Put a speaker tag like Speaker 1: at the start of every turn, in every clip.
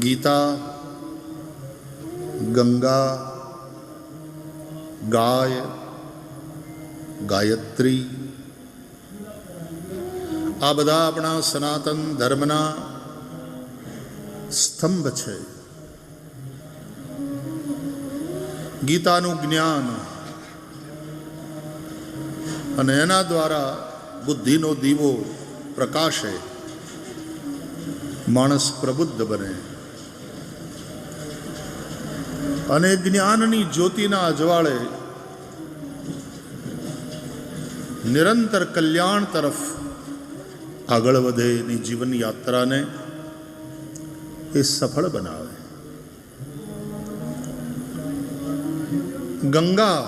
Speaker 1: ગીતા, ગંગા, ગાય, ગાયત્રી આ બધા આપણા સનાતન ધર્મના સ્તંભ છે. ગીતાનું જ્ઞાન અને એના દ્વારા બુદ્ધિનો દીવો પ્રકાશે, માણસ પ્રબુદ્ધ બને અને જ્ઞાનની જ્યોતિના અજવાળે નિરંતર કલ્યાણ તરફ આગળ વધે, એની જીવન યાત્રાને એ સફળ બનાવે. ગંગા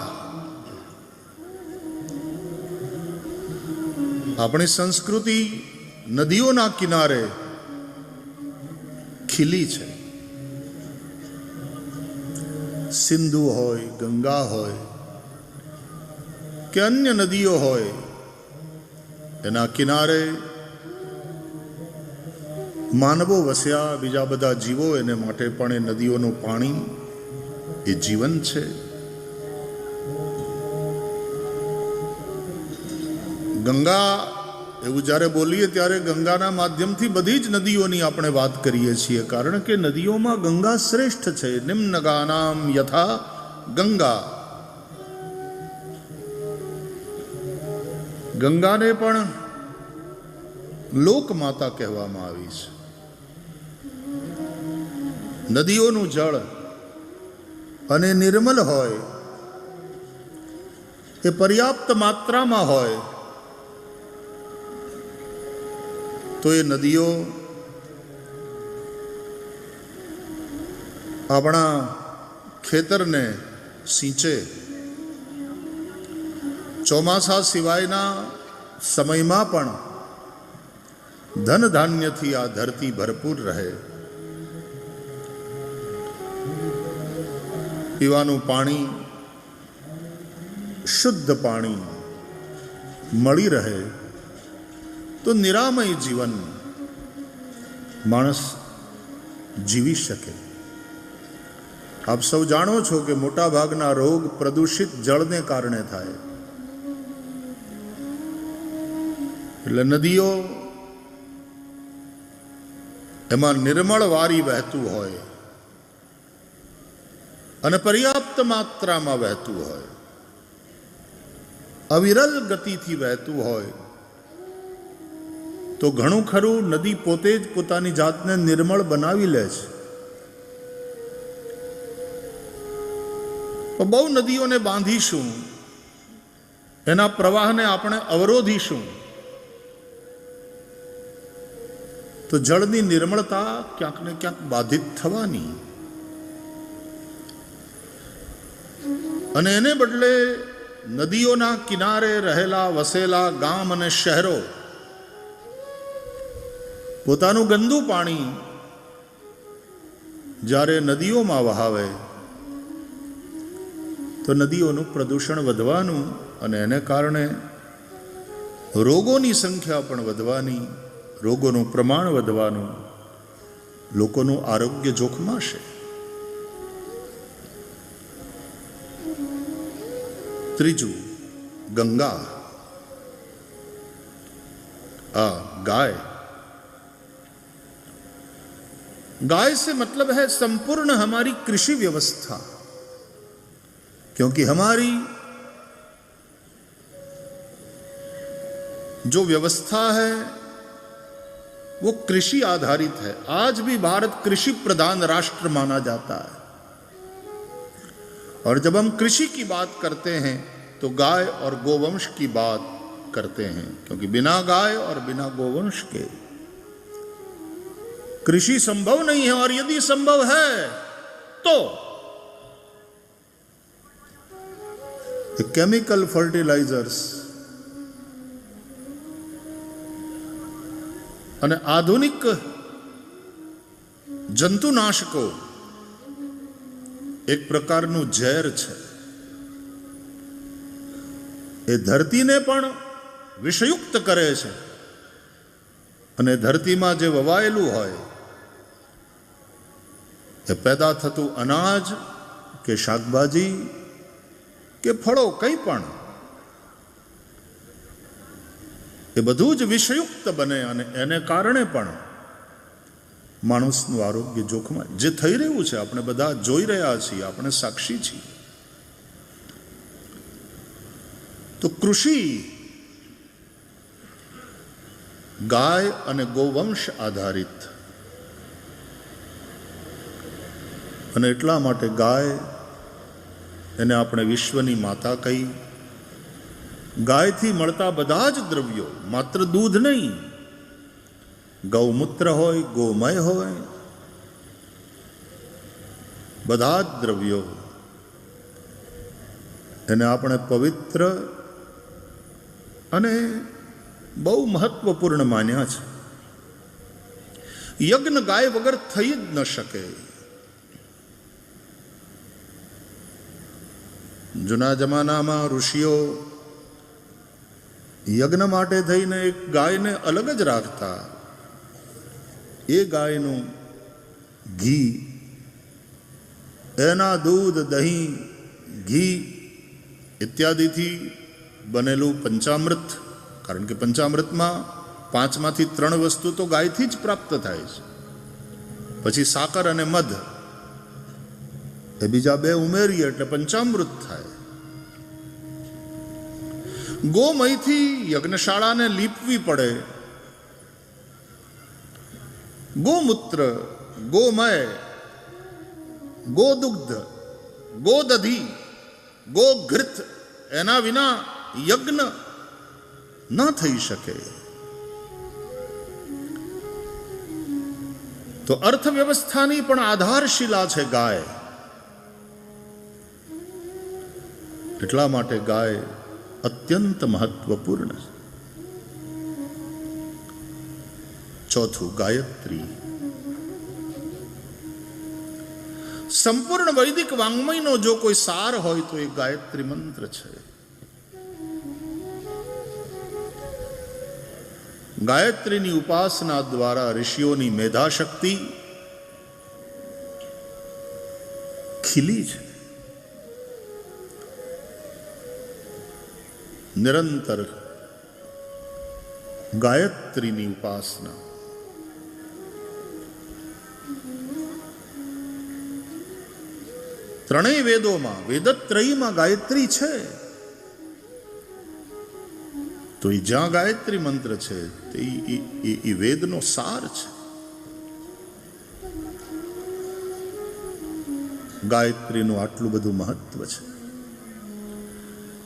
Speaker 1: આપણી સંસ્કૃતિ નદીઓના કિનારે ખીલી છે. સિંધુ હોય, ગંગા હોય કે અન્ય નદીઓ હોય, એના કિનારે માનવો વસ્યા, બીજા બધા જીવો, એને માટે પણ એ નદીઓનું પાણી એ જીવન છે. ગંગા એવું જ્યારે બોલીએ ત્યારે ગંગાના માધ્યમથી બધી જ નદીઓની આપણે વાત કરીએ છીએ, કારણ કે નદીઓમાં ગંગા શ્રેષ્ઠ છે. નિમ્નગાનામ યથા ગંગા. ગંગાને પણ લોકમાતા કહેવામાં આવી છે. નદીઓનું જળ અને નિર્મલ હોય, એ પર્યાપ્ત માત્રામાં હોય તો એ નદીઓ આપણા ખેતરને સિંચે. ચોમાસા સિવાયના સમયમાં પણ ધન ધાન્યથી આ ધરતી ભરપૂર રહે. પીવાનું પાણી, શુદ્ધ પાણી મળી રહે તો નિરામય જીવન માણસ જીવી શકે. આપ સૌ જાણો છો કે મોટા ભાગના રોગ પ્રદૂષિત જળને કારણે થાય. એટલે નદીઓ એમાં નિર્મળ વારી વહેતું હોય અને પર્યાપ્ત માત્રામાં વહેતું હોય, અવિરલ ગતિથી વહેતું હોય તો ઘણું ખરું નદી પોતે જ પોતાની જાતને નિર્મળ બનાવી લે છે. તો બહુ નદીઓને બાંધીશું, એના પ્રવાહને આપણે અવરોધીશું તો જળની નિર્મળતા ક્યાંક ને ક્યાંક બાધિત થવાની. અને એને બદલે નદીઓના કિનારે રહેલા વસેલા ગામ અને શહેરો પોતાનું ગંદુ પાણી જ્યારે નદીઓમાં વહાવે તો નદીઓનું પ્રદૂષણ વધવાનું અને એને કારણે રોગોની સંખ્યા પણ વધવાની, રોગોનું પ્રમાણ વધવાનું, લોકોનું આરોગ્ય જોખમાશે. ત્રીજું, ગંગા, गाय. गाय से मतलब है संपूर्ण हमारी कृषि व्यवस्था, क्योंकि हमारी जो व्यवस्था है वो कृषि आधारित है. आज भी भारत कृषि प्रधान राष्ट्र माना जाता है. और जब हम कृषि की बात करते हैं तो गाय और गोवंश की बात करते हैं, क्योंकि बिना गाय और बिना गोवंश के कृषि संभव नहीं है. और यदि संभव है तो केमिकल फर्टिलाइजर्स અને આધુનિક જંતુનાશકો એક પ્રકારનું ઝેર છે. એ ધરતીને પણ વિષયુક્ત કરે છે અને ધરતીમાં જે વવાયેલું હોય એ પેદા થતું અનાજ કે શાકભાજી કે ફળો કંઈ પણ, એ બધું જ વિષયુક્ત બને અને એને કારણે પણ માણસનું આરોગ્ય જોખમાય. જે થઈ રહ્યું છે આપણે બધા જોઈ રહ્યા છીએ, આપણે સાક્ષી છીએ. તો કૃષિ ગાય અને ગોવંશ આધારિત, અને એટલા માટે ગાય એને આપણે વિશ્વની માતા કહી. ગાયથી મળતા બધા જ દ્રવ્યો, માત્ર દૂધ નહીં, ગૌમૂત્ર હોય, ગોમય હોય, બધા જ દ્રવ્યો એને આપણે પવિત્ર અને બહુ મહત્વપૂર્ણ માન્યા છે. યજ્ઞ ગાય વગર થઈ જ ન શકે. જૂના જમાનામાં ઋષિઓ યજ્ઞ માટે થઈને એક ગાયને અલગ જ રાખતા. એ ગાયનું ઘી, એના દૂધ, દહીં, ઘી ઇત્યાદિથી બનેલું પંચામૃત, કારણ કે પંચામૃતમાં 5માંથી 3 વસ્તુ તો ગાયથી જ પ્રાપ્ત થાય છે. પછી સાકર અને મધ, એ બીજા 2 ઉમેરીએ એટલે પંચામૃત થાય. ગોમયથી યજ્ઞશાળાને લીપવી પડે. ગોમૂત્ર, ગોમય, ગોદુગ્ધ, ગોદધી, ગોઘૃત, એના વિના યજ્ઞ ન થઈ શકે. તો અર્થવ્યવસ્થાની પણ આધારશિલા છે ગાય. એટલા માટે ગાય અત્યંત મહત્વપૂર્ણ છે. ચોથું, ગાયત્રી. સંપૂર્ણ વૈદિક વાંગ્મયનો જો કોઈ સાર હોય તો એ ગાયત્રી મંત્ર છે. ગાયત્રીની ઉપાસના દ્વારા ઋષિઓની મેધાશક્તિ ખીલી છે. નિરંતર ગાયત્રીની ઉપાસના. ત્રણેય વેદોમાં, વેદત્રયીમાં ગાયત્રી છે. તો એ જ્યાં ગાયત્રી મંત્ર છે તે એ વેદનો સાર છે. ગાયત્રીનું આટલું બધું મહત્વ છે.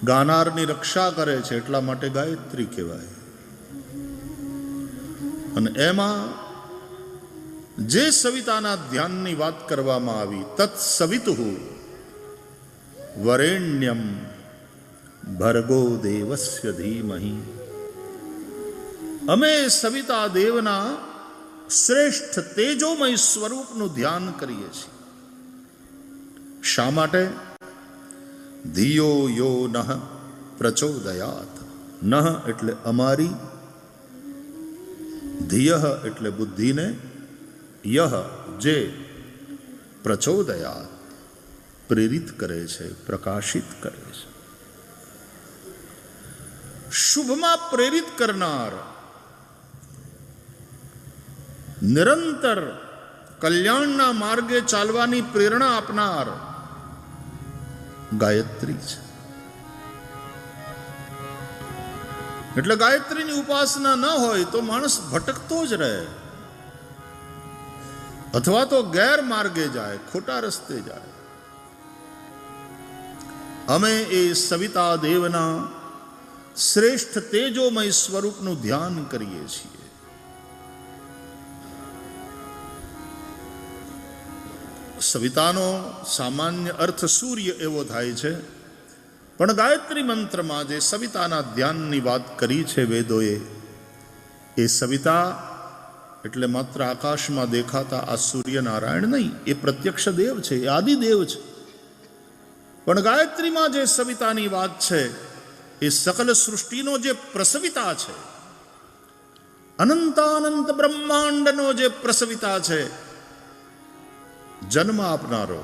Speaker 1: ગાનારની રક્ષા કરે છે એટલા માટે ગાયત્રી કહેવાય. અને એમાં જે સવિતાના ધ્યાનની વાત કરવામાં આવી, તત્ સવિતુઃ વરેણ્યમ ભર્ગો દેવસ્ય ધીમહિ. અમે સવિતા દેવના શ્રેષ્ઠ તેજોમય સ્વરૂપનું ધ્યાન કરીએ છીએ. શા માટે? ધિયો યો નઃ પ્રચોદયાત. નઃ એટલે અમારી, ધિયઃ એટલે બુદ્ધિને, યહ જે, પ્રચોદયાત પ્રેરિત કરે છે, પ્રકાશિત કરે છે. શુભમાં પ્રેરિત કરનાર, નિરંતર કલ્યાણના માર્ગે ચાલવાની પ્રેરણા આપનાર ગાયત્રી છે. એટલે ગાયત્રીની ઉપાસના ન હોય તો માણસ ભટકતો જ રહે, અથવા તો ગેરમાર્ગે જાય, ખોટા રસ્તે જાય. અમે એ સવિતા દેવના શ્રેષ્ઠ તેજોમય સ્વરૂપનું ધ્યાન કરીએ છીએ. સવિતાનો સામાન્ય અર્થ સૂર્ય એવો થાય છે, પણ ગાયત્રી મંત્રમાં જે સવિતાના ધ્યાનની વાત કરી છે વેદોએ, એ સવિતા એટલે માત્ર આકાશમાં દેખાતા આ સૂર્યનારાયણ નહીં, એ પ્રત્યક્ષ દેવ છે, એ આદિદેવ છે. પણ ગાયત્રીમાં જે સવિતાની વાત છે એ સકલ સૃષ્ટિનો જે પ્રસવિતા છે, અનંતાનંત બ્રહ્માંડનો જે પ્રસવિતા છે, જન્મ આપનારો.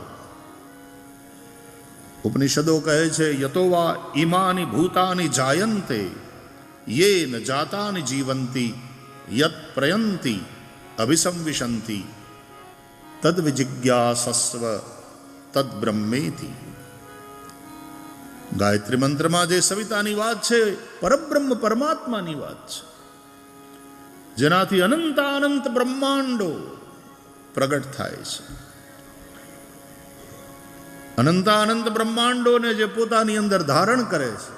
Speaker 1: ઉપનિષદો કહે છે યતો વા ઇમાની ભૂતાની જાયંતે યેન જાતાની જીવંતી યત પ્રયંતી અભિસંવિશંતી તદ વિજિજ્ઞાસસ્વ તદ બ્રહ્મેતિ. ગાયત્રી મંત્રમાં જે સવિતાની વાત છે પરબ્રહ્મ પરમાત્માની વાત છે, જેનાથી અનંતાનંત બ્રહ્માંડો પ્રગટ થાય છે. અનંતાનંત બ્રહ્માંડોને જે પોતાની અંદર ધારણ કરે છે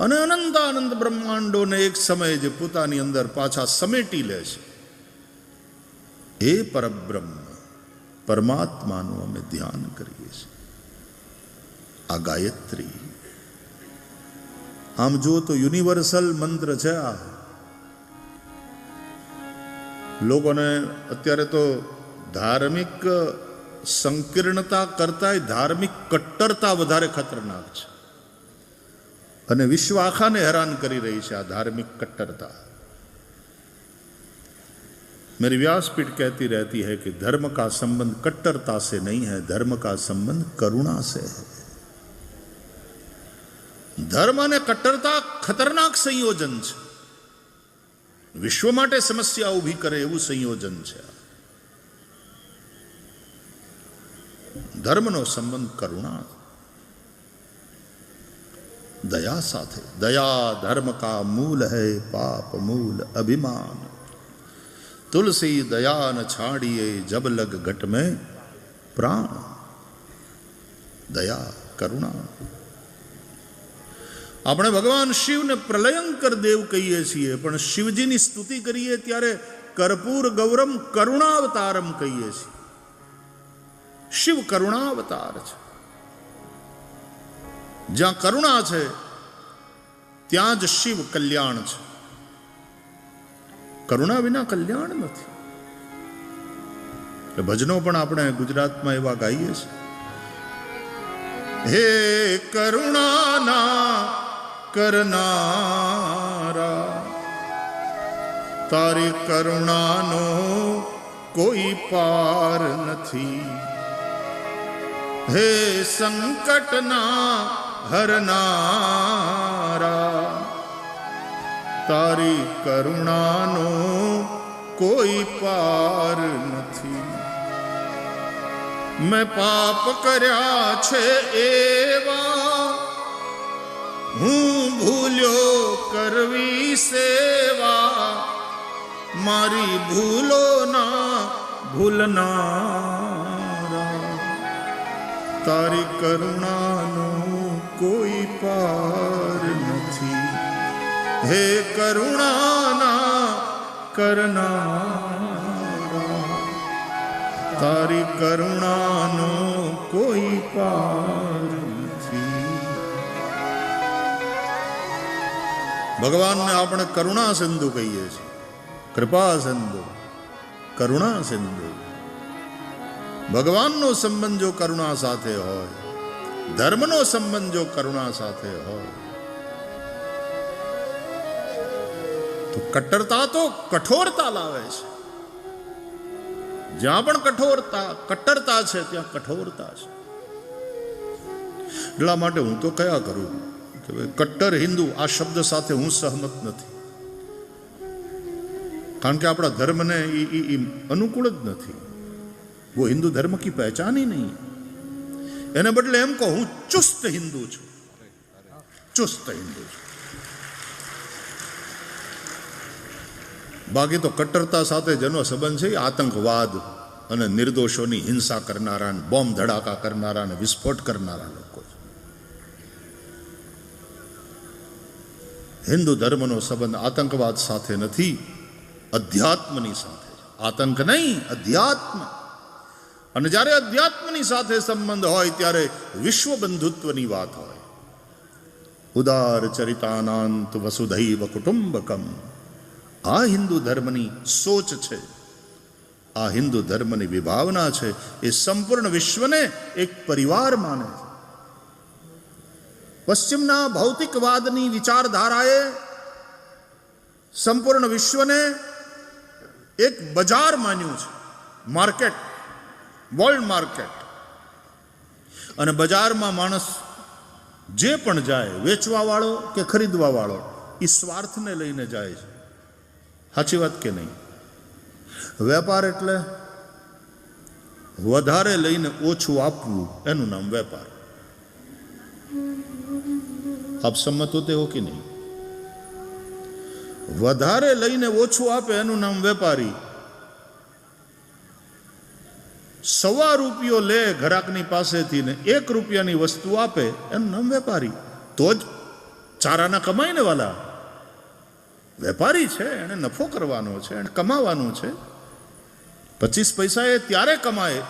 Speaker 1: અને અનંતાનંત બ્રહ્માંડોને એક સમયે જે પોતાની અંદર પાછા સમેટી લે છે, એ પરબ્રહ્મ પરમાત્માનું અમે ધ્યાન કરીએ છીએ. આ ગાયત્રી આમ જો તો યુનિવર્સલ મંત્ર છે. આ લોકોને અત્યારે તો ધાર્મિક સંકીર્ણતા કરતા ધાર્મિક કટ્ટરતા વધારે ખતરનાક છે અને વિશ્વ આખાને હેરાન કરી રહી છે આ ધાર્મિક कट्टरता. मेरी व्यासपीठ कहती रहती है कि धर्म का संबंध कट्टरता से नहीं है, धर्म का संबंध करुणा से है. ધર્મ અને કટ્ટરતા ખતરનાક સંયોજન છે, વિશ્વ માટે સમસ્યા ઊભી કરે એવું સંયોજન છે. ધર્મનો સંબંધ કરુણા દયા સાથે. દયા ધર્મ કા મૂલ હૈ, પાપ મૂલ અભિમાન. તુલસી દયા ન છાડીએ જબ લગ ઘટ में પ્રાણ. દયા કરુણા. આપણે ભગવાન શિવને પ્રલયંકર દેવ કહીએ છીએ, પણ શિવજીની સ્તુતિ કરીએ ત્યારે કર્પૂર ગૌરમ કરુણાવતારમ કહીએ છીએ. શિવ કરુણાવતાર છે. જ્યાં કરુણા છે ત્યાં જ શિવ કલ્યાણ છે. કરુણા વિના કલ્યાણ નથી. ભજનો પણ આપણે ગુજરાતમાં એવા ગાઈએ છીએ. હે કરુણાના કરનારા, તારી કરુણાનો કોઈ પાર નથી. હે સંકટના હરનારા, તારી કરુણાનો કોઈ પાર નથી. મેં પાપ કર્યા છે એવા, હું ભૂલ્યો કરવી સેવા. મારી ભૂલો ના ભૂલનારા, તારી કરુણાનો કોઈ પાર નથી. હે કરુણાના કરનારા, તારી કરુણાનો કોઈ પાર નથી. ભગવાનને આપણે કરુણા સિંધુ કહીએ છીએ. કૃપા સિંધુ, કરુણા સિંધુ. ભગવાનનો સંબંધ જો કરુણા સાથે હોય, ધર્મનો સંબંધ જો કરુણા સાથે હોય, તો કટ્ટરતા તો કઠોરતા લાવે છે. જ્યાં પણ કટ્ટરતા છે ત્યાં કઠોરતા છે. એટલા માટે હું તો કયા કરું કે કટ્ટર હિન્દુ આ શબ્દ સાથે હું સહમત નથી, કારણ કે આપણા ધર્મને અનુકૂળ જ નથી. वो हिंदू धर्म की पहचान ही नहीं. એને બદલે એમ કહું હું ચુસ્ત હિન્દુ છું, ચુસ્ત હિન્દુ છું. બાકી તો કટ્ટરતા સાથે જેનો સંબંધ છે એ આતંકવાદ અને નિર્દોષોની હિંસા કરનારા, બોમ્બ ધડાકા કરનારા અને વિસ્ફોટ કરનારા લોકો છે. હિન્દુ ધર્મનો સંબંધ આતંકવાદ સાથે નથી, અધ્યાત્મની સાથે. આતંક નહીં, અધ્યાત્મ. અને જ્યારે અધ્યાત્મની સાથે સંબંધ હોય ત્યારે વિશ્વ બંધુત્વની વાત હોય. ઉદાર ચરિતાનાંત વસુધૈવ કુટુંબકમ. આ હિન્દુ ધર્મની સોચ છે, આ હિન્દુ ધર્મની વિભાવના છે. એ સંપૂર્ણ વિશ્વને એક પરિવાર માને છે. પશ્ચિમના ભૌતિકવાદની વિચારધારાએ સંપૂર્ણ વિશ્વને એક બજાર માન્યું છે, માર્કેટ. World market. અને બજારમાં માણસ જે પણ જાય, વેચવા વાળો કે ખરીદવા વાળો, એ સ્વાર્થને લઈને જાય છે. સાચી વાત કે નહીં? વેપાર એટલે વધારે લઈને ઓછું આપવું, એનું નામ વેપાર. આપ સંમત હોતે હો કે નહીં? વધારે લઈને ઓછું આપે એનું નામ વેપારી. ₹1.25 લે ગ્રાહકની પાસેથી ને ₹1 વસ્તુ આપે એનું નામ વેપારી. તો જ ચારાના કમાય ને વાલા. વેપારી છે, એને નફો કરવાનો છે, એને કમાવાનું છે. 25 પૈસા એ ત્યારે કમાય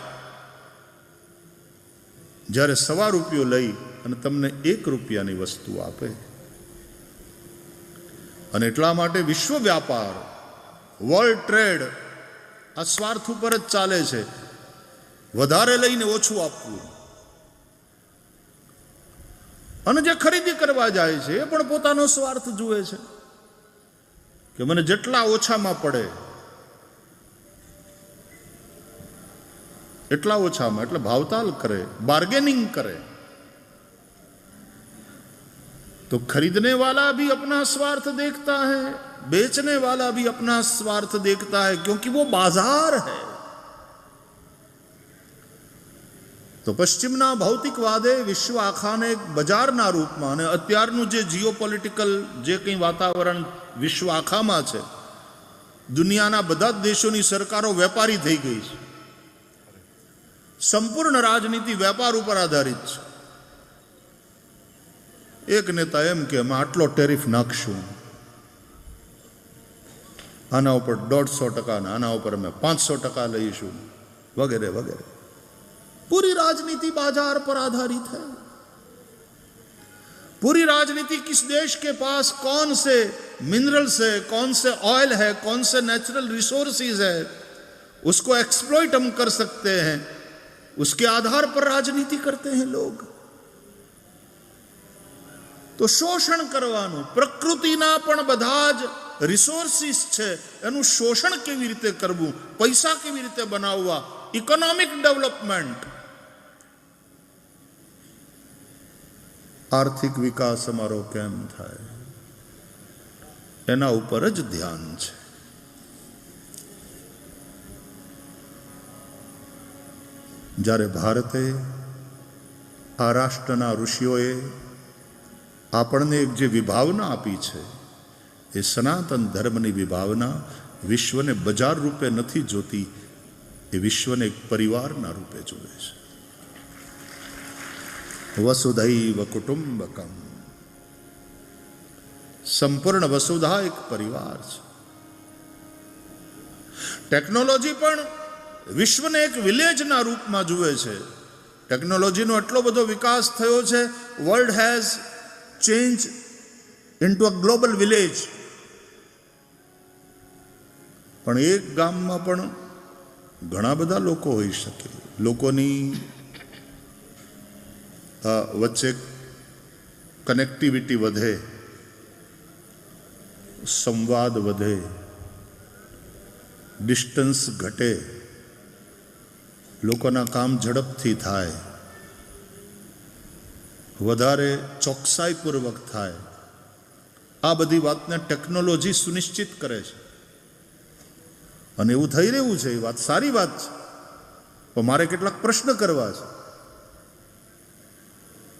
Speaker 1: જ્યારે ₹1.25 લઈ અને તમને ₹1 વસ્તુ આપે. અને એટલા માટે વિશ્વ વ્યાપાર, વર્લ્ડ ટ્રેડ આ સ્વાર્થ ઉપર જ ચાલે છે. વધારે લઈને ઓછું આપવું. અને જે ખરીદી કરવા જાય છે એ પણ પોતાનો સ્વાર્થ જુએ છે કે મને જેટલા ઓછામાં પડે એટલા ઓછામાં, એટલે ભાવતાલ કરે, बार्गेनिंग करे. तो खरीदने वाला भी अपना स्वार्थ देखता है, बेचने वाला भी अपना स्वार्थ देखता है, क्योंकि वो बाजार है. તો પશ્ચિમના ભૌતિકવાદે વિશ્વ આખાને એક બજારના રૂપમાં, અને અત્યારનું જે જીઓપોલિટિકલ જે કંઈ વાતાવરણ વિશ્વ આખામાં છે, દુનિયાના બધા જ દેશોની સરકારો વેપારી થઈ ગઈ છે. સંપૂર્ણ રાજનીતિ વેપાર ઉપર આધારિત છે. એક નેતા એમ કે અમે આટલો ટેરિફ નાખશું, આના ઉપર 150%, આના ઉપર અમે 500% લઈશું, વગેરે વગેરે. पूरी राजनीति बाजार पर आधारित है. पूरी राजनीति किस देश के पास कौन से मिनरल्स है, कौन से ऑयल है, कौन से नेचुरल रिसोर्सेज है, उसको एक्सप्लॉइट हम कर सकते हैं, उसके आधार पर राजनीति करते हैं लोग. तो शोषण करवानुं, प्रकृतिना पण बधा ज रिसोर्सिस छे एनुं शोषण केवी रीते करवुं, पैसा केवी रीते बनाववा, इकोनॉमिक डेवलपमेंट, आर्थिक विकास अमारो केम थाय, एना उपर ज ध्यान छे. ज्यारे भारते आ राष्ट्રના ઋષિઓએ આપણને એક જે વિભાવના આપી છે, એ સનાતન ધર્મની વિભાવના વિશ્વને બજાર રૂપે નથી જોતી, એ વિશ્વને એક પરિવારના રૂપે જોવે છે. વસુધૈવ કુટુંબકમ. સંપૂર્ણ વસુધા એક પરિવાર છે. ટેકનોલોજી પણ વિશ્વને એક વિલેજના રૂપમાં જુએ છે. ટેકનોલોજીનો એટલો બધો વિકાસ થયો છે, world has change into a global village. પણ એક ગામમાં પણ ઘણા બધા લોકો હોઈ શકે. લોકોની વચ્ચે કનેક્ટિવિટી વધે, સંવાદ વધે, ડિસ્ટન્સ ઘટે, લોકોના કામ ઝડપથી થાય, વધારે ચોકસાઈપૂર્વક થાય. આ બધી વાતને ટેકનોલોજી સુનિશ્ચિત કરે છે. અને એવું થઈ રહ્યું છે, એ વાત સારી વાત છે. પણ મારે કેટલાક પ્રશ્ન કરવા છે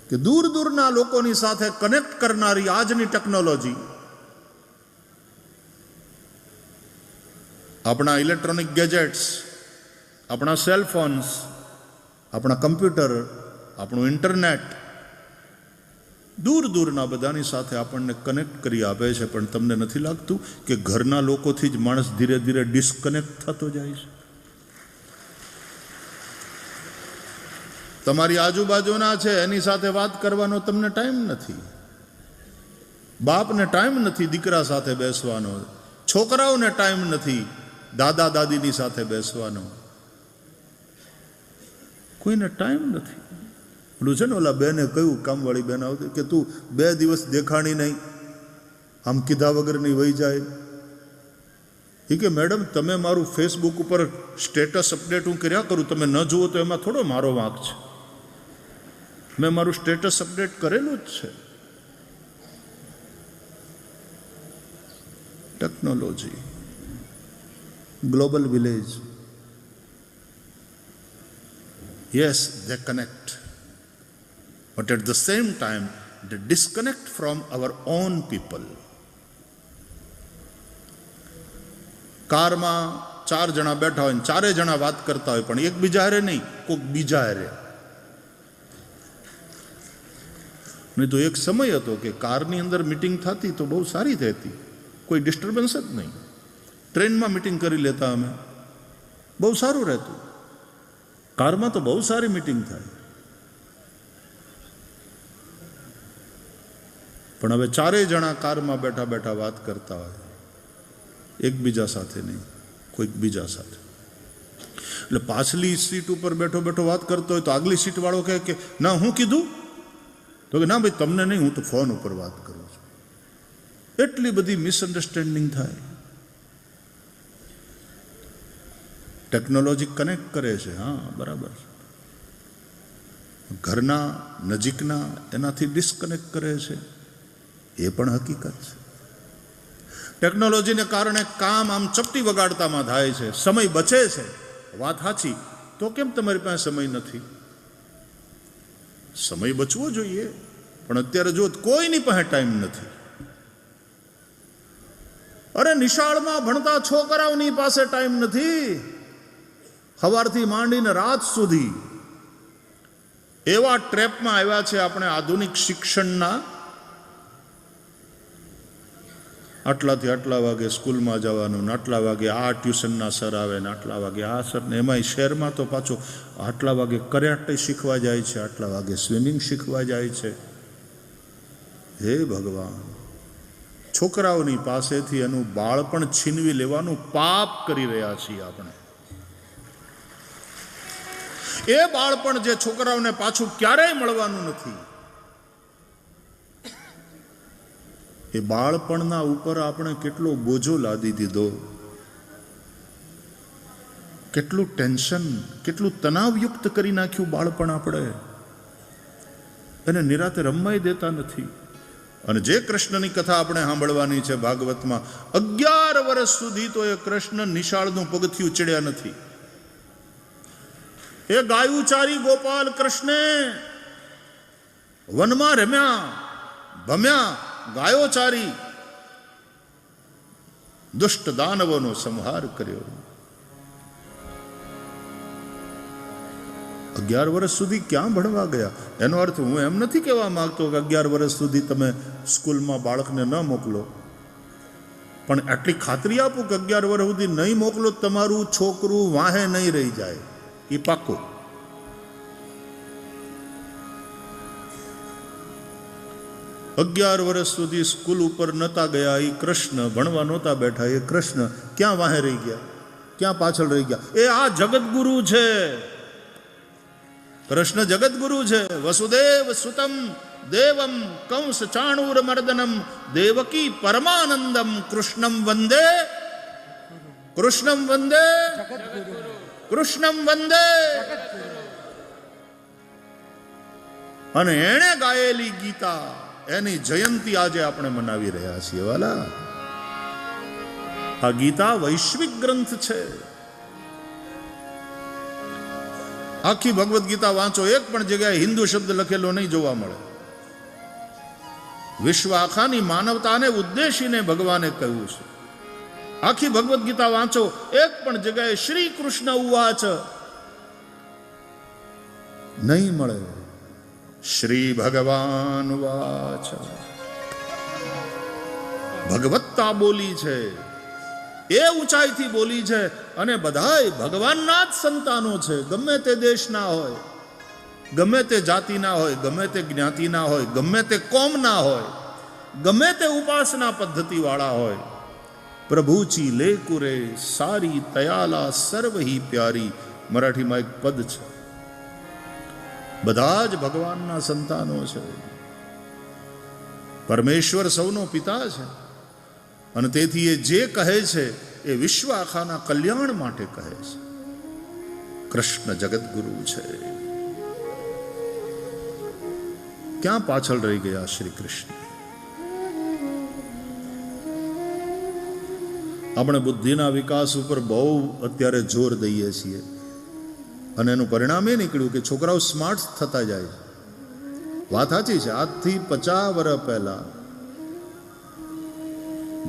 Speaker 1: કે દૂર દૂરના લોકોની સાથે કનેક્ટ કરનારી આજની ટેકનોલોજી, આપણા ઇલેક્ટ્રોનિક ગેજેટ્સ, આપણા સેલ ફોન્સ, આપણા કમ્પ્યુટર, આપણું ઇન્ટરનેટ, દૂર દૂરના બધાની સાથે આપણને કનેક્ટ કરી આપે છે. પણ તમને નથી લાગતું કે ઘરના લોકોથી જ માણસ ધીરે ધીરે ડિસ્કનેક્ટ થતો જાય છે? તમારી આજુબાજુના છે એની સાથે વાત કરવાનો તમને ટાઈમ નથી. બાપને ટાઈમ નથી દીકરા સાથે બેસવાનો, છોકરાઓને ટાઈમ નથી દાદા દાદીની સાથે બેસવાનો, કોઈને ટાઈમ નથી. પેલું છે ને, ઓલા બેને કહ્યું, કામવાળી બેન આવતી, કે તું 2 દિવસ દેખાણી નહીં, આમ કીધા વગરની વહી જાય. એ કે મેડમ તમે મારું ફેસબુક ઉપર સ્ટેટસ અપડેટ હું કર્યા કરું, તમે ન જુઓ તો એમાં થોડો મારો વાંક છે. મેં મારું સ્ટેટસ અપડેટ કરેલું જ છે. Technology, global village, yes, they connect, but at the same time they disconnect from our own people. કારમાં 4 જણા બેઠા હોય, 4 જણા વાત કરતા હોય, પણ એકબીજા હારે નહીં, કોઈક બીજા હારે. નહીં તો એક સમય હતો કે કારની અંદર મીટિંગ થતી તો બહુ સારી થતી, કોઈ ડિસ્ટર્બન્સ જ નહીં. ટ્રેનમાં મીટિંગ કરી લેતા અમે, બહુ સારું રહેતું. કારમાં તો બહુ સારી મીટિંગ થાય. પણ હવે 4 જણા કારમાં બેઠા બેઠા વાત કરતા હોય, એકબીજા સાથે નહીં, કોઈક બીજા સાથે. એટલે પાછલી સીટ ઉપર બેઠો બેઠો વાત કરતો હોય તો આગલી સીટ વાળો કહે કે ના હું કીધું, તો કે ના ભાઈ તમને નહીં, હું તો ફોન ઉપર વાત કરું છું. એટલી બધી મિસઅન્ડરસ્ટેન્ડિંગ થાય. ટેકનોલોજી કનેક્ટ કરે છે, હા બરાબર. ઘરના નજીકના એનાથી ડિસ્કનેક્ટ કરે છે, એ પણ હકીકત છે. ટેકનોલોજીને કારણે કામ આમ ચપટી વગાડતામાં થાય છે, સમય બચે છે, વાત સાચી. તો કેમ તમારી પાસે સમય નથી? સમય બચવો જોઈએ, પણ અત્યારે જો કોઈની પાસે ટાઈમ નથી. અરે નિશાળમાં ભણતા છોકરાઓની પાસે ટાઈમ નથી. સવારથી માંડીને રાત સુધી એવા ટ્રેપમાં આવ્યા છે આપણે આધુનિક શિક્ષણના. આટલાથી આટલા વાગે સ્કૂલમાં જવાનું, ને આટલા વાગે આ ટ્યુશનના સર આવે, ને આટલા વાગે આ સર, ને એમાંય શહેરમાં તો પાછો આટલા વાગે કરાટે શીખવા જાય છે, આટલા વાગે સ્વિમિંગ શીખવા જાય છે. હે ભગવાન, છોકરાઓની પાસેથી એનું બાળપણ છીનવી લેવાનું પાપ કરી રહ્યા છીએ આપણે. એ બાળપણ જે છોકરાઓને પાછું ક્યારેય મળવાનું નથી, એ બાળપણના ઉપર આપણે કેટલો બોજો લાદી દીધો, કેટલું ટેન્શન, કેટલું તણાવયુક્ત કરી નાખ્યું બાળપણ. આપણે એને નિરાતે રમવાય દેતા નથી. અને જે કૃષ્ણની કથા આપણે સાંભળવાની છે ભાગવતમાં, 11 વર્ષ સુધી તો એ કૃષ્ણ નિશાળનું પગથિયું ચડ્યા નથી. એ ગાયુચારી ગોપાલ કૃષ્ણે વનમાં રમ્યા ભમ્યા, ગાયોચારી દુષ્ટ દાનવોનો સંહાર કર્યો. 11 વર્ષ સુધી ક્યાં ભણવા ગયા? એનો અર્થ હું એમ નથી કહેવા માંગતો કે 11 વર્ષ સુધી તમે સ્કૂલમાં બાળકને ન મોકલો, પણ આટલી ખાતરી આપું કે 11 વર્ષ સુધી નહીં મોકલો, તમારું છોકરું વાહે નહીં રહી જાય, એ પાક્કું. અગિયાર વર્ષ સુધી સ્કૂલ ઉપર નહોતા ગયા એ કૃષ્ણ, ભણવા નહોતા બેઠા એ કૃષ્ણ, ક્યાં વાહે રહી ગયા, ક્યાં પાછળ રહી ગયા? એ આ જગતગુરુ છે, કૃષ્ણ જગતગુરુ છે. વસુદેવ સુતમ દેવમ કંસ ચાણૂર મર્દનમ દેવકી પરમાનંદમ કૃષ્ણમ વંદે, કૃષ્ણમ વંદે, કૃષ્ણમ વંદે. અને એણે ગાયેલી ગીતા, એની જયંતી આજે આપણે મનાવી રહ્યા છીએ. વાલા, આ ગીતા વૈશ્વિક ગ્રંથ છે. આખી ભગવદ્ ગીતા વાંચો, એક પણ જગ્યાએ હિન્દુ શબ્દ લખેલો નહીં જોવા મળે. વિશ્વ આખાની માનવતાને ઉદ્દેશીને ભગવાને કહ્યું છે. આખી ભગવદ્ ગીતા વાંચો, એક પણ જગ્યાએ શ્રી કૃષ્ણ ઉવાચ નહીં મળે. શ્રી ભગવાન વાચ, ભગવત્તા બોલી છે, એ ઊંચાઈથી બોલી છે. અને બધાય ભગવાનના જ સંતાનો છે. ગમે તે દેશના હોય, ગમે તે જાતિના હોય, ગમે તે જ્ઞાતિના હોય, ગમે તે કોમના હોય, ગમે તે ઉપાસના પદ્ધતિ વાળા હોય. પ્રભુચી લેકુરે સારી તયાલા સર્વહી પ્યારી, મરાઠીમાં એક પદ છે. બધા જ ભગવાનના સંતાનો છે. પરમેશ્વર સૌનો પિતા છે. અને તેથી એ જે કહે છે એ વિશ્વ આખાના કલ્યાણ માટે કહે છે. કૃષ્ણ જગતગુરુ છે. ક્યાં પાછળ રહી ગયા શ્રી કૃષ્ણ? આપણે બુદ્ધિના વિકાસ ઉપર બહુ અત્યારે જોર દઈએ છીએ અને એનું પરિણામ એ નીકળ્યું કે છોકરાઓ સ્માર્ટ થતા જાય. વાત સાચી છે. આજથી 50 વર્ષ પહેલા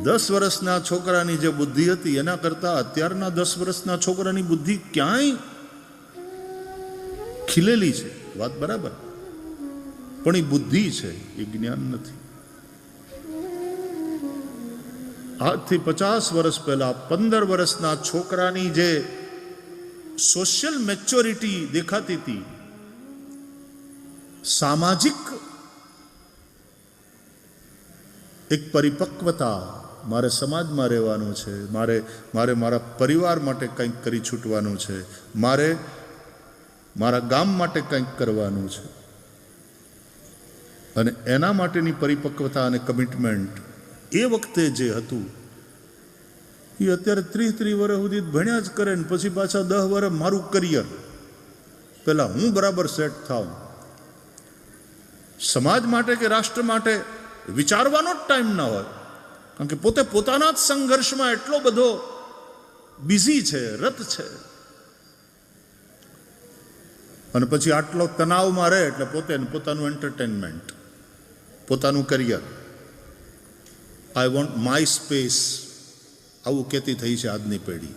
Speaker 1: 10 વર્ષના છોકરાની જે બુદ્ધિ હતી એના કરતા અત્યારના 10 વર્ષના છોકરાની બુદ્ધિ ક્યાંય ખીલેલી છે. વાત બરાબર, પણ એ બુદ્ધિ છે, એ જ્ઞાન નથી. આજથી 50 વર્ષ પહેલા 15 વર્ષના છોકરાની જે સોશિયલ મેચ્યોરિટી દેખાતી હતી, સામાજિક એક પરિપક્વતા, મારે સમાજમાં રહેવાનું છે, મારે મારા પરિવાર માટે કંઈક કરી છૂટવાનું છે, મારે મારા ગામ માટે કંઈક કરવાનું છે, અને એના માટેની પરિપક્વતા અને કમિટમેન્ટ એ વખતે જે હતું એ અત્યારે 30 વર્ષ સુધી ભણ્યા જ કરે ને પછી પાછા 10 વર્ષ મારું કરિયર, પેલા હું બરાબર સેટ થાઉં. સમાજ માટે કે રાષ્ટ્ર માટે વિચારવાનો જ ટાઈમ ના હોય, કારણ કે પોતે પોતાના જ સંઘર્ષમાં એટલો બધો બિઝી છે, રત છે, અને પછી આટલો તણાવમાં રહે એટલે પોતાનું એન્ટરટેનમેન્ટ, પોતાનું career, I want my space, આવું કહેતી થઈ છે આજની પેઢી.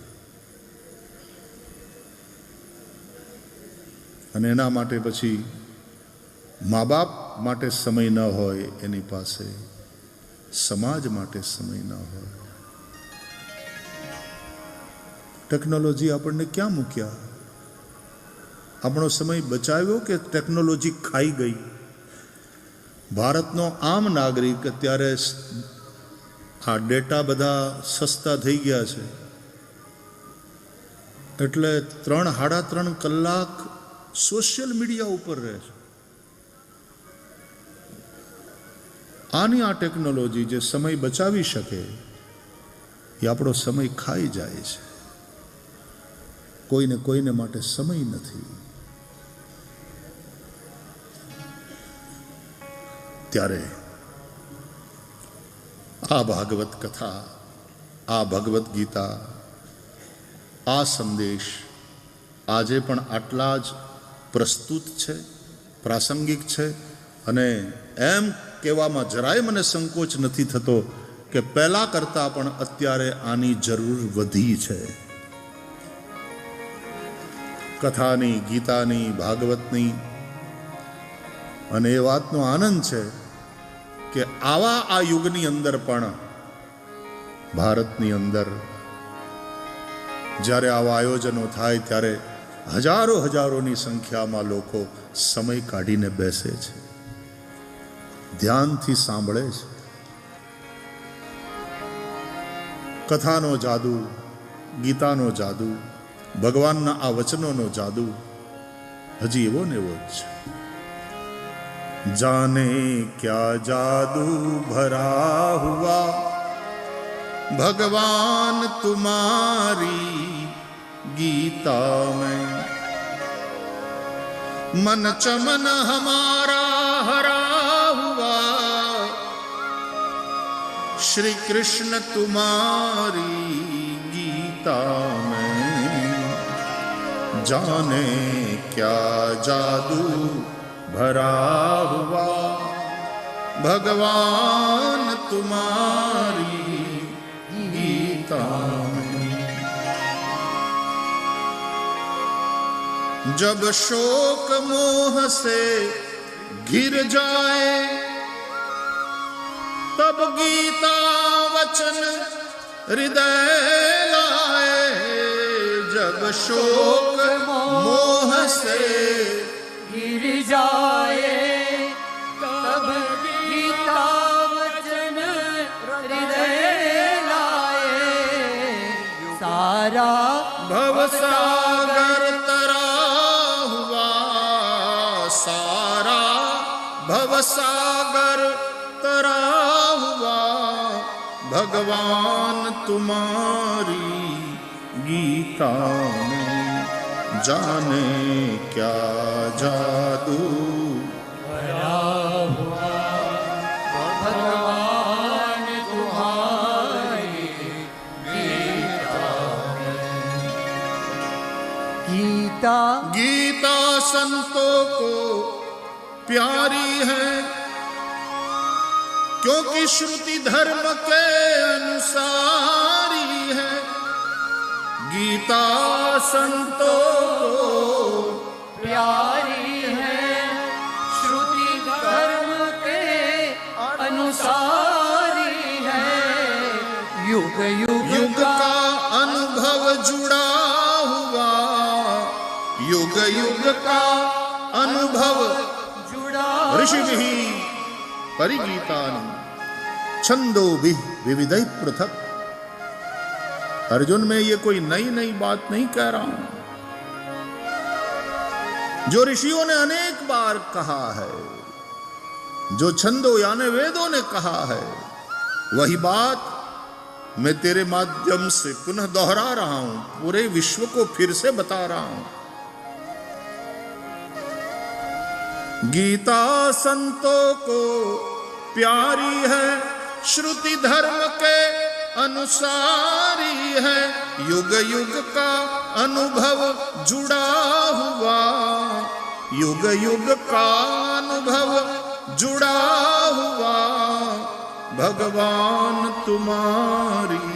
Speaker 1: અને એના માટે પછી મા બાપ માટે સમય ન હોય એની પાસે, સમાજ માટે સમય ન હોય. ટેકનોલોજી આપણને ક્યાં મૂક્યા? આપણો સમય બચાવ્યો કે ટેકનોલોજી ખાઈ ગઈ? ભારતનો આમ નાગરિક અત્યારે આ ડેટા બધા સસ્તા થઈ ગયા છે એટલે 3-3.5 કલાક સોશિયલ મીડિયા ઉપર રહે છે. આની આ ટેકનોલોજી જે સમય બચાવી શકે એ આપણો સમય ખાઈ જાય છે. કોઈને માટે સમય નથી. ત્યારે આ ભાગવત કથા, આ ભગવદ્ ગીતા, આ સંદેશ આજે પણ આટલા જ પ્રસ્તુત છે, પ્રાસંગિક છે. અને એમ કહેવામાં જરાય મને સંકોચ નથી થતો કે પહેલા કરતાં પણ અત્યારે આની જરૂર વધી છે. કથાની, ગીતાની, ભાગવતની. અને એ વાતનો આનંદ છે કે આવા આ યુગની અંદર પણ ભારતની અંદર જ્યારે આવા આયોજનો થાય ત્યારે હજારોની સંખ્યામાં લોકો સમય કાઢીને બેસે છે, ધ્યાનથી સાંભળે છે. કથાનો જાદુ, ગીતાનો જાદુ, ભગવાનના આ વચનોનો જાદુ હજી એવો ને એવો જ છે. जाने क्या जादू भरा हुआ भगवान तुम्हारी गीता में, मन चमन हमारा हरा हुआ श्री कृष्ण तुम्हारी गीता में, जाने क्या जादू भरा हुआ भगवान तुम्हारी गीता में। जब शोक मोह से घिर जाए तब गीता वचन हृदय लाए। जब शोक मोह से
Speaker 2: गिर जाए तब गीता वचन हृदय लाए। सारा
Speaker 1: भवसागर तरा हुआ, सारा भवसागर तरा हुआ भगवान तुम्हारी गीता में जाने क्या जादू
Speaker 2: भगवान तुम्हारी गीता
Speaker 1: गीता संतों को प्यारी है, क्योंकि श्रुति धर्म के अनुसारी है। गीता संतों को
Speaker 2: प्यारी है, श्रुति धर्म के अनुसारी है। युग युग
Speaker 1: युग का अनुभव जुड़ा हुआ, युग युग का अनुभव
Speaker 2: जुड़ा
Speaker 1: ऋषिभिः परिगीतानि छंदोभिः विविधैः पृथक्। अर्जुन, मैं ये कोई नई नई बात नहीं कह रहा हूं, जो ऋषियों ने अनेक बार कहा है, जो छंदों यानी वेदों ने कहा है, वही बात मैं तेरे माध्यम से पुनः दोहरा रहा हूं, पूरे विश्व को फिर से बता रहा हूं। गीता संतों को प्यारी है, श्रुति धर्म के अनुसारी है। युग युग का अनुभव जुड़ा हुआ, युग युग का अनुभव जुड़ा हुआ। भगवान तुम्हारी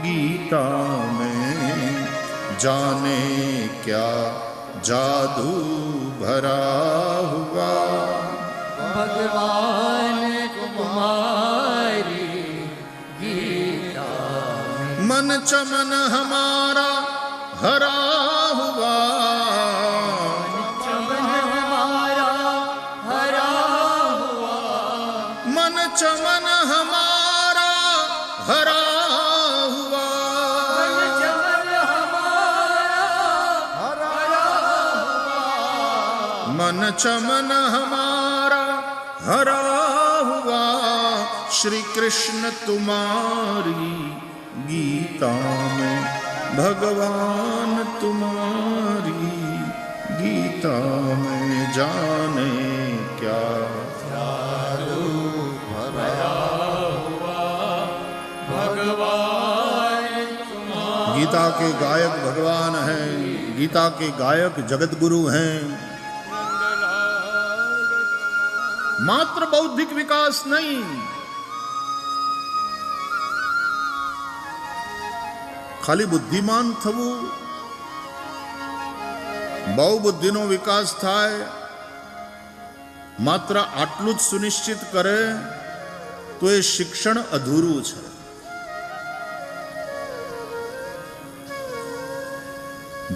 Speaker 1: गीता में जाने क्या जादू भरा हुआ।
Speaker 2: भगवान तुम्हारी गीता
Speaker 1: मन चमन हमारा हरा हुआ,
Speaker 2: चमन हमारा हरा हुआ।
Speaker 1: मन चमन हमारा हरा हुआ।
Speaker 2: चमन हमारा हरा हुआ।
Speaker 1: मन चमन हमारा हरा हुआ। श्री कृष्ण तुम्हारी गीता में, भगवान तुम्हारी गीता में जाने क्या
Speaker 2: जादू भरा हुआ। भगवान
Speaker 1: गीता के गायक भगवान हैं, गीता के गायक जगत गुरु हैं। मात्र बौद्धिक विकास नहीं, ખાલી બુદ્ધિમાન થવું, બહુ બુદ્ધિનો વિકાસ થાય, માત્ર આટલું જ સુનિશ્ચિત કરે તો એ શિક્ષણ અધૂરું છે.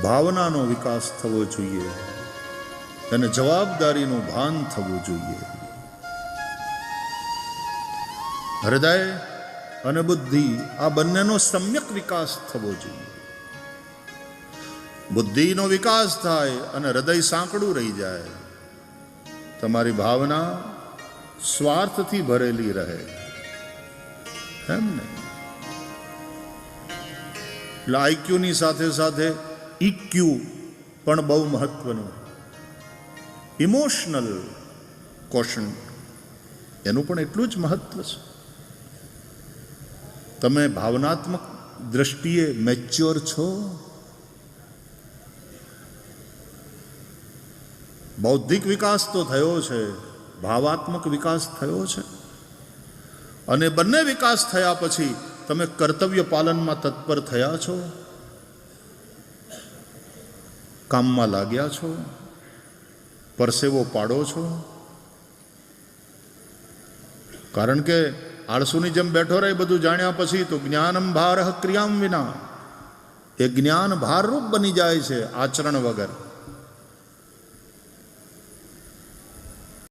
Speaker 1: ભાવનાનો વિકાસ થવો જોઈએ અને જવાબદારીનું ભાન થવું જોઈએ. હૃદય અને બુદ્ધિ આ બંનેનો સમ્યક વિકાસ થવો જોઈએ. બુદ્ધિનો વિકાસ થાય અને હૃદય સાંકડું રહી જાય, તમારી ભાવના સ્વાર્થથી ભરેલી રહે, એમ નહીં. એટલે આઈક્યુની સાથે સાથે ઇક્યુ પણ બહુ મહત્વનું, ઇમોશનલ કોશન્ટ એનું પણ એટલું જ મહત્વ છે. તમે ભાવનાત્મક દ્રષ્ટિએ મેચ્યોર છો? બૌદ્ધિક વિકાસ તો થયો છે, ભાવાત્મક વિકાસ થયો છે, અને બંને વિકાસ થયા પછી તમે કર્તવ્ય પાલનમાં તત્પર થયા છો, કામમાં લાગ્યા છો, પરસેવો પાડો છો. કારણ કે આળસુની જેમ બેઠો રહે બધું જાણ્યા પછી તો જ્ઞાનમ ભારઃ ક્રિયામ વિના, એ જ્ઞાન ભારરૂપ બની જાય છે આચરણ વગર.